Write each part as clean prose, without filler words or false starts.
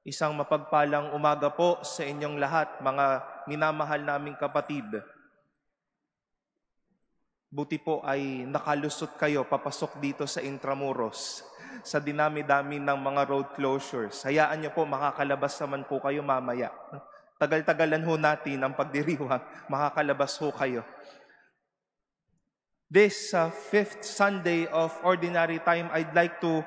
Isang mapagpalang umaga po sa inyong lahat, mga minamahal naming kapatid. Buti po ay nakalusot kayo papasok dito sa Intramuros sa dinami-dami ng mga road closures. Hayaan niyo po, makakalabas naman po kayo mamaya. Tagal-tagalan ho natin ang pagdiriwang, makakalabas ho kayo. This fifth Sunday of Ordinary Time, I'd like to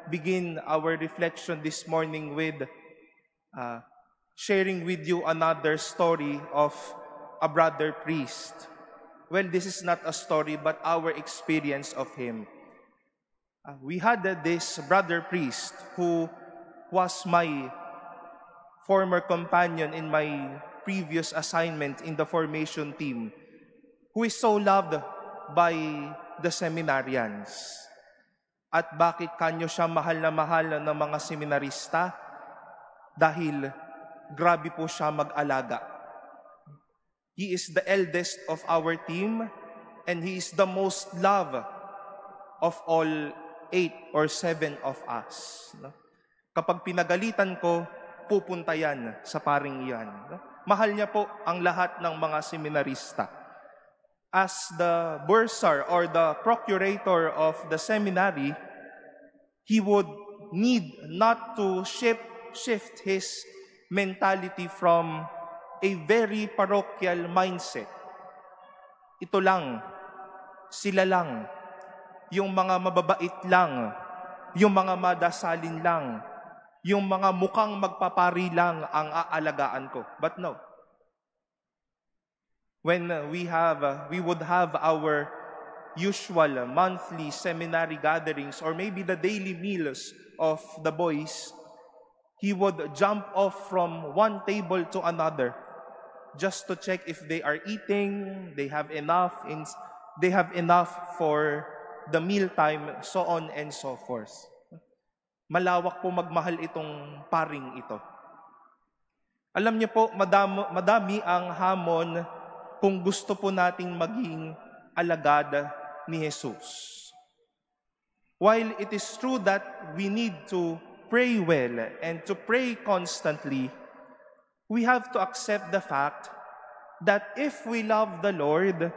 begin our reflection this morning with sharing with you another story of a brother priest. Well, this is not a story, but our experience of him. We had this brother priest who was my former companion in my previous assignment in the formation team, who is so loved by the seminarians. At bakit kanyo siya mahal na mahal ng mga seminarista? Dahil grabe po siya mag-alaga. He is the eldest of our team and he is the most loved of all 8 or 7 of us. Kapag pinagalitan ko, pupunta yan sa paring yan. Mahal niya po ang lahat ng mga seminarista. As the bursar or the procurator of the seminary, he would need not to shift his mentality from a very parochial mindset. Ito lang, sila lang, yung mga mababait lang, yung mga madasalin lang, yung mga mukhang magpapari lang ang aalagaan ko. But no. When we would have our usual monthly seminary gatherings or maybe the daily meals of the boys, he would jump off from one table to another just to check if they are eating, they have enough for the meal time, so on and so forth. Malawak po magmahal itong paring ito. Alam niyo po, madami ang hamon kung gusto po nating maging alagad ni Jesus. While it is true that we need to pray well and to pray constantly, we have to accept the fact that if we love the Lord,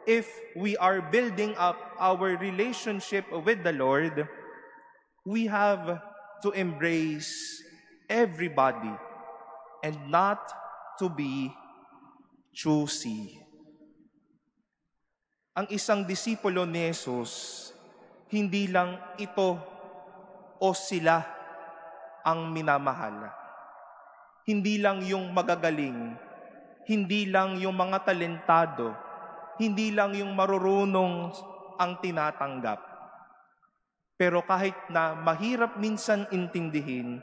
if we are building up our relationship with the Lord, we have to embrace everybody and not to be choosy. Ang isang disipulo ni Jesus, hindi lang ito o sila ang minamahal. Hindi lang yung magagaling, hindi lang yung mga talentado, hindi lang yung marurunong ang tinatanggap. Pero kahit na mahirap minsan intindihin,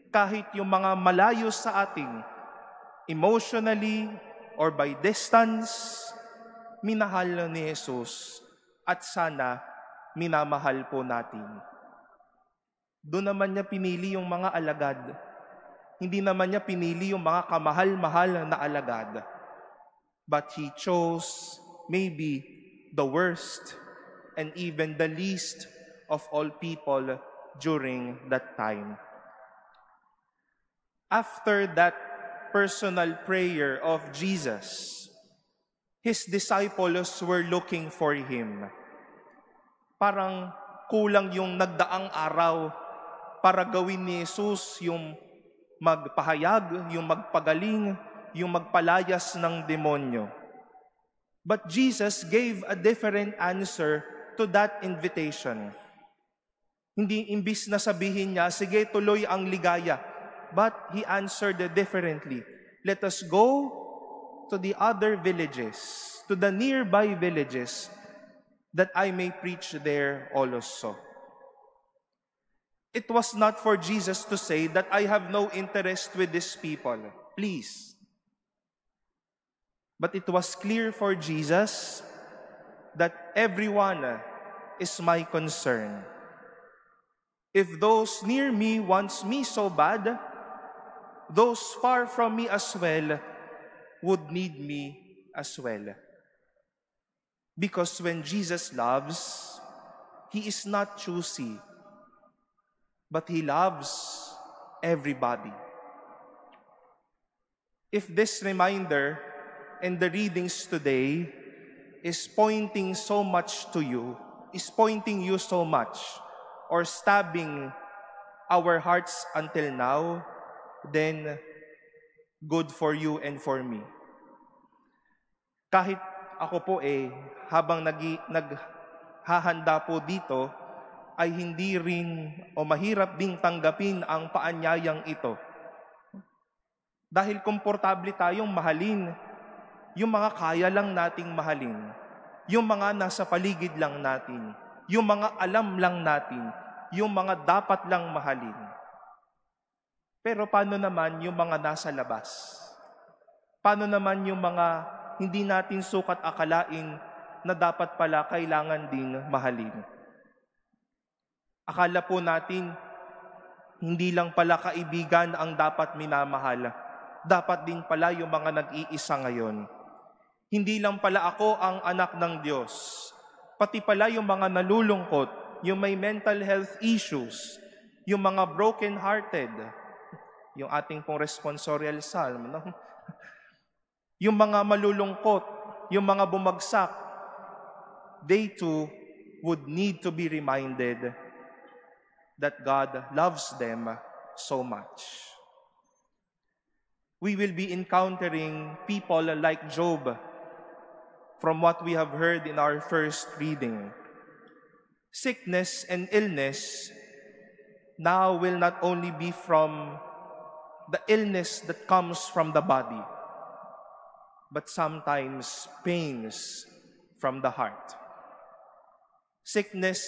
kahit yung mga malayo sa ating emotionally or by distance, minahal ni Jesus at sana minamahal po natin. Doon naman niya pinili yung mga alagad. Hindi naman niya pinili yung mga kamahal-mahal na alagad. But He chose maybe the worst and even the least of all people during that time. After that personal prayer of Jesus, His disciples were looking for Him. Parang kulang yung nagdaang araw para gawin ni Jesus yung magpahayag, yung magpagaling, yung magpalayas ng demonyo. But Jesus gave a different answer to that invitation. Hindi imbis na sabihin niya, sige tuloy ang ligaya. But He answered differently. Let us go to the other villages, to the nearby villages, that I may preach there also. It was not for Jesus to say that I have no interest with these people. Please. But it was clear for Jesus that everyone is my concern. If those near me wants me so bad, those far from me as well would need me as well. Because when Jesus loves, He is not choosy, but He loves everybody. If this reminder and the readings today is pointing so much to you, is pointing you so much, or stabbing our hearts until now, then good for you and for me. Kahit ako po habang naghahanda po dito, ay hindi rin o mahirap ding tanggapin ang paanyayang ito. Dahil komportable tayong mahalin yung mga kaya lang nating mahalin, yung mga nasa paligid lang natin, yung mga alam lang natin, yung mga dapat lang mahalin. Pero paano naman yung mga nasa labas? Paano naman yung mga hindi natin sukat akalain na dapat pala kailangan ding mahalin? Akala po natin, hindi lang pala kaibigan ang dapat minamahal. Dapat din pala yung mga nag-iisa ngayon. Hindi lang pala ako ang anak ng Diyos. Pati pala yung mga nalulungkot, yung may mental health issues, yung mga broken-hearted, yung ating pong responsorial psalm, no? Yung mga malulungkot, yung mga bumagsak, they too would need to be reminded that God loves them so much. We will be encountering people like Job from what we have heard in our first reading. Sickness and illness now will not only be from the illness that comes from the body, but sometimes pains from the heart. Sickness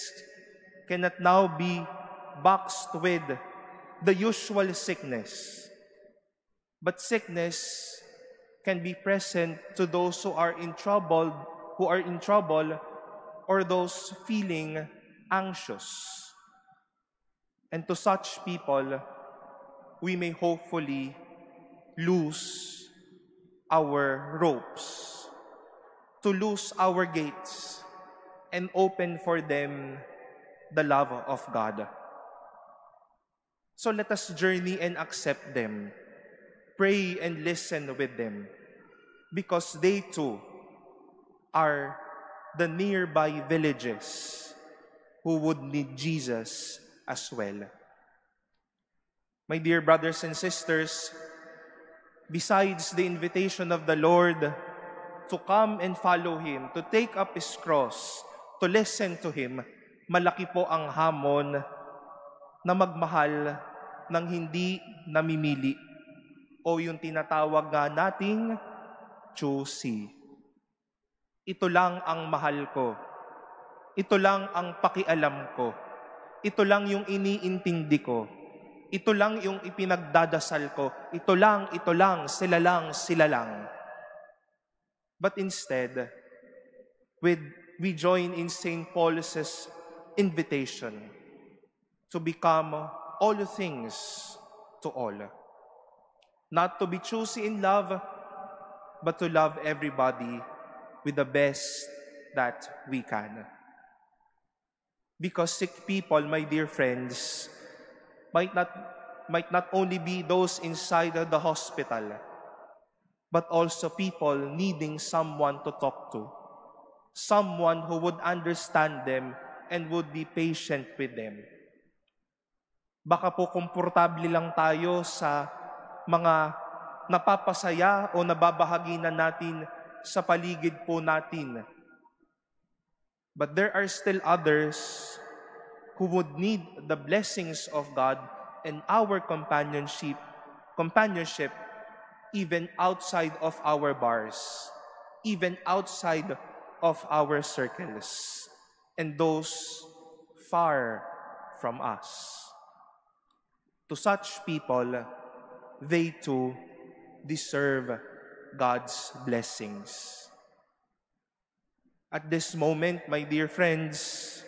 cannot now be boxed with the usual sickness. But sickness can be present to those who are in trouble, or those feeling anxious. And to such people, we may hopefully lose our ropes, to lose our gates, and open for them the love of God. So let us journey and accept them. Pray and listen with them, because they too are the nearby villages who would need Jesus as well. My dear brothers and sisters, besides the invitation of the Lord to come and follow Him, to take up His cross, to listen to Him, malaki po ang hamon na magmahal ng hindi namimili, o yung tinatawag nga nating choosy. Ito lang ang mahal ko. Ito lang ang pakialam ko. Ito lang yung iniintindi ko. Ito lang yung ipinagdadasal ko. Ito lang, sila lang, sila lang. But instead, we join in St. Paul's invitation to become all things to all. Not to be choosy in love, but to love everybody with the best that we can. Because sick people, my dear friends, might not only be those inside the hospital, but also people needing someone to talk to, someone who would understand them and would be patient with them. Baka po komportable lang tayo sa mga napapasaya o nababahaginan natin sa paligid po natin. But there are still others who would need the blessings of God and our companionship even outside of our bars, even outside of our circles, and those far from us. To such people, they too deserve God's blessings. At this moment, my dear friends,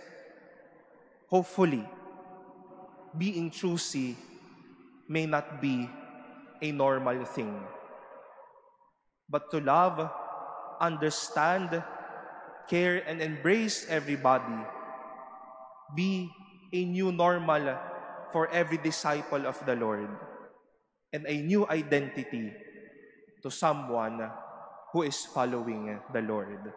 hopefully, being choosy may not be a normal thing. But to love, understand, care, and embrace everybody, be a new normal for every disciple of the Lord and a new identity to someone who is following the Lord.